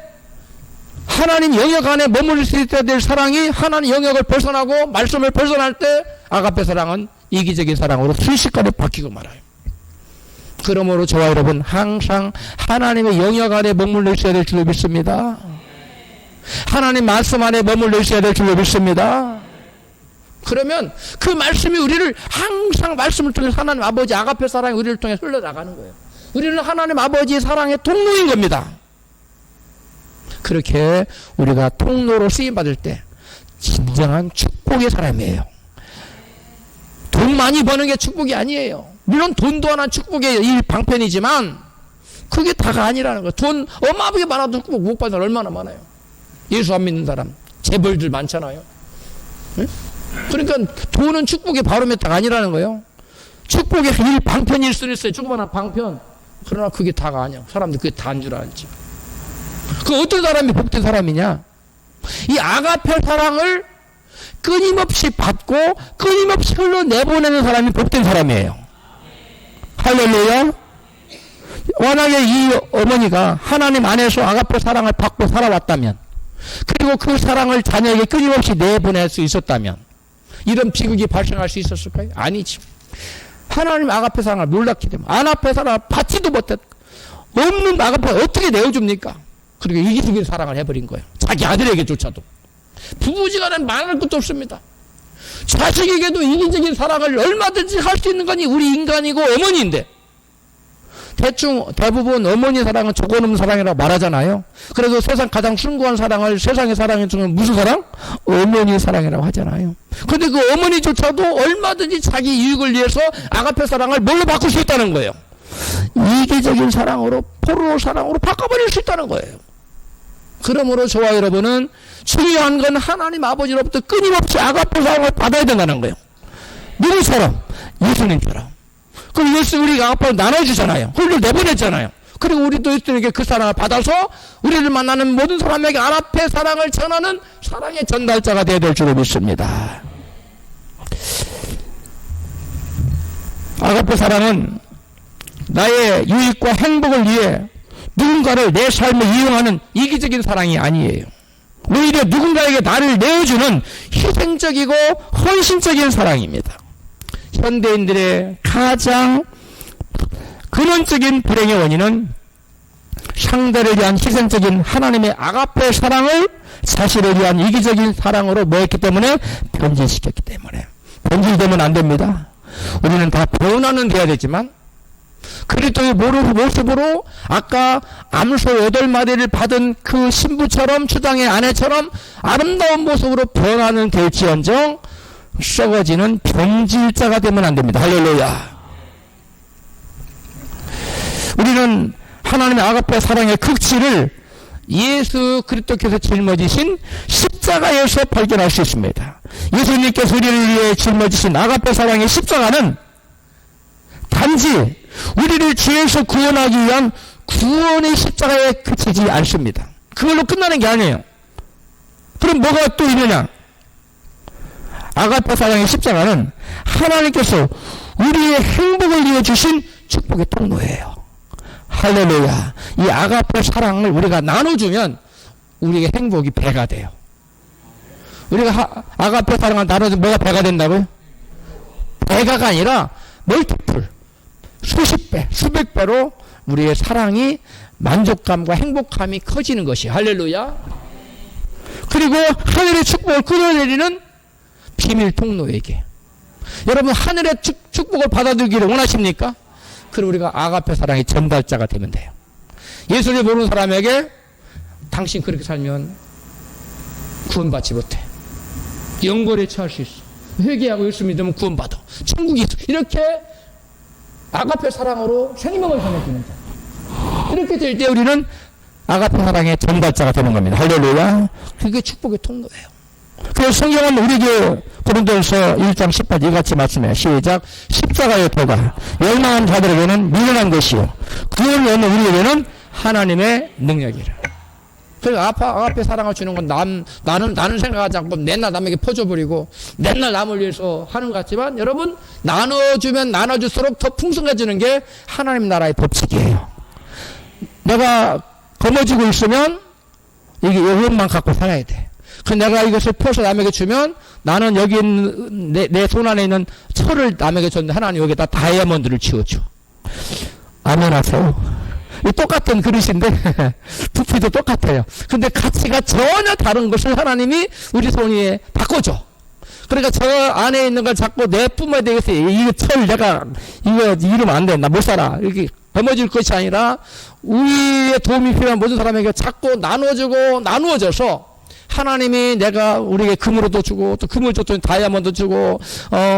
하나님 영역 안에 머물릴 수 있어야 될 사랑이 하나님 영역을 벗어나고 말씀을 벗어날 때 아가페 사랑은 이기적인 사랑으로 순식간에 바뀌고 말아요. 그러므로 저와 여러분 항상 하나님의 영역 안에 머물러 있어야 될 줄로 믿습니다. 하나님 말씀 안에 머물러 있어야 될 줄로 믿습니다. 그러면 그 말씀이 우리를 항상 말씀을 통해서 하나님 아버지 아가페 사랑이 우리를 통해 흘러나가는 거예요. 우리는 하나님 아버지의 사랑의 통로인 겁니다. 그렇게 우리가 통로로 쓰임받을 때 진정한 축복의 사람이에요. 돈 많이 버는 게 축복이 아니에요. 물론 돈도 하나 축복의 일 방편이지만 그게 다가 아니라는 거예요. 돈 어마어마하게 많아도 축복 못 받는 사람 얼마나 많아요. 예수 안 믿는 사람 재벌들 많잖아요. 응? 그러니까 돈은 축복의 바로메타가 아니라는 거예요. 축복의 일 방편일 수는 있어요. 조그마한 방편. 그러나 그게 다가 아니야. 사람들 그게 다인 줄 알지. 그 어떤 사람이 복된 사람이냐? 이 아가페 사랑을 끊임없이 받고 끊임없이 흘러내보내는 사람이 복된 사람이에요. 할렐루야. 만약에 이 어머니가 하나님 안에서 아가페 사랑을 받고 살아왔다면, 그리고 그 사랑을 자녀에게 끊임없이 내보낼 수 있었다면 이런 비극이 발생할 수 있었을까요? 아니지. 하나님 아가페 사랑을 몰랐기 때문에 아가페 사랑을 받지도 못했고 없는 아가페를 어떻게 내어줍니까? 그리고 이기적인 사랑을 해버린 거예요. 자기 아들에게조차도. 부부지간에 말할 것도 없습니다. 자식에게도 이기적인 사랑을 얼마든지 할 수 있는 건이 우리 인간이고 어머니인데, 대부분 어머니 사랑은 조건 없는 사랑이라고 말하잖아요. 그래서 세상 가장 숭고한 사랑을 세상의 사랑의 중은 무슨 사랑? 어머니 사랑이라고 하잖아요. 그런데 그 어머니조차도 얼마든지 자기 이익을 위해서 아가페 사랑을 뭘로 바꿀 수 있다는 거예요? 이기적인 사랑으로, 포로 사랑으로 바꿔버릴 수 있다는 거예요. 그러므로 저와 여러분은 중요한 건 하나님 아버지로부터 끊임없이 아가페 사랑을 받아야 된다는 거예요. 누구처럼? 예수님처럼. 그럼 예수 우리가 아가페를 나눠주잖아요. 홀로 내보냈잖아요. 그리고 우리도 예수님에게 그 사랑을 받아서 우리를 만나는 모든 사람에게 아가페 사랑을 전하는 사랑의 전달자가 되어야 될 줄로 믿습니다. 아가페 사랑은 나의 유익과 행복을 위해 누군가를 내 삶에 이용하는 이기적인 사랑이 아니에요. 오히려 누군가에게 나를 내어주는 희생적이고 헌신적인 사랑입니다. 현대인들의 가장 근원적인 불행의 원인은 상대를 위한 희생적인 하나님의 아가페 사랑을 자신을 위한 이기적인 사랑으로 뭐했기 때문에 변질시켰기 때문에. 변질되면 안 됩니다. 우리는 다 변화는 돼야 되지만 그리스도의 모습으로 아까 암소 8마리를 받은 그 신부처럼 주당의 아내처럼 아름다운 모습으로 변화는 될지언정 썩어지는 변질자가 되면 안 됩니다. 할렐루야. 우리는 하나님의 아가페 사랑의 극치를 예수 그리스도께서 짊어지신 십자가에서 발견할 수 있습니다. 예수님께서 우리를 위해 짊어지신 아가페 사랑의 십자가는 단지 우리를 죄에서 구원하기 위한 구원의 십자가에 그치지 않습니다. 그걸로 끝나는 게 아니에요. 그럼 뭐가 또 있느냐? 아가페 사랑의 십자가는 하나님께서 우리의 행복을 위해 주신 축복의 통로예요. 할렐루야. 이 아가페 사랑을 우리가 나눠주면 우리의 행복이 배가 돼요. 우리가 아가페 사랑을 나눠주면 뭐가 배가 된다고요? 배가가 아니라 멀티플, 수십 배, 수백 배로 우리의 사랑이 만족감과 행복감이 커지는 것이 할렐루야. 그리고 하늘의 축복을 끌어내리는 비밀 통로에게 여러분 하늘의 축복을 받아들기를 원하십니까? 그럼 우리가 아가페 사랑의 전달자가 되면 돼요. 예수를 모르는 사람에게 당신 그렇게 살면 구원받지 못해. 영벌에 처할 수 있어. 회개하고 예수 믿으면 구원받아. 천국이 있어. 이렇게 아가페 사랑으로 생명을 전해주는 자. 이렇게 될 때 우리는 아가페 사랑의 전달자가 되는 겁니다. 할렐루야. 그게 축복의 통로예요. 그래서 성경은 우리에게 고린도전서 1장 10절 이같이 말씀해요. 시작. 십자가의 도가 멸망한 자들에게는 미련한 것이요 구원을 얻는 우리에게는 하나님의 능력이라. 그래서 아가페 사랑을 주는 건 나는 생각하지 않고 맨날 남에게 퍼줘버리고 맨날 남을 위해서 하는 것 같지만 여러분 나눠주면 나눠줄수록 더 풍성해지는 게 하나님 나라의 법칙이에요. 내가 거머쥐고 있으면 이게 요것만 갖고 살아야 돼. 그 내가 이것을 퍼서 남에게 주면 나는 여기 있는 내 손 안에 있는 철을 남에게 줬는데 하나님 여기다 다이아몬드를 지어줘. 아멘 하세요. 이 똑같은 그릇인데 부피도 똑같아요. 근데 가치가 전혀 다른 것을 하나님이 우리 손 위에 바꿔줘. 그러니까 저 안에 있는 걸 자꾸 내 뿜어야 되겠어요. 이거 철 내가 이거 이러면 안 돼. 나 못 살아. 이렇게 거머쥘 것이 아니라 우리의 도움이 필요한 모든 사람에게 자꾸 나눠주고 나누어져서 하나님이 내가 우리에게 금으로도 주고 또 금을 줬더니 다이아몬드 주고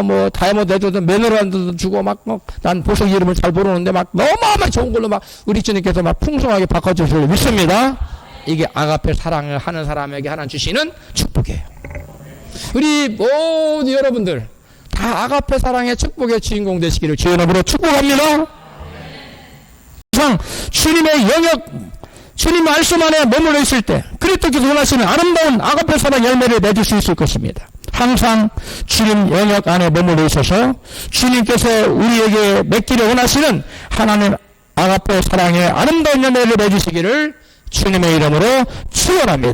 뭐 다이아몬드 해줘도 미네랄도 주고 막 난 보석 이름을 잘 모르는데 막 너무너무 좋은 걸로 막 우리 주님께서 막 풍성하게 바꿔주실 믿습니다. 이게 아가페 사랑을 하는 사람에게 하나님 주시는 축복이에요. 우리 모든 여러분들 다 아가페 사랑의 축복의 주인공 되시기를 주의 이름으로 축복합니다. 항상 주님의 영역 주님 말씀 안에 머물러 있을 때 그리스도께서 원하시는 아름다운 아가페 사랑 열매를 맺을 수 있을 것입니다. 항상 주님 영역 안에 머물러 있어서 주님께서 우리에게 맺기를 원하시는 하나님 아가페 사랑의 아름다운 열매를 맺으시기를 주님의 이름으로 축원합니다.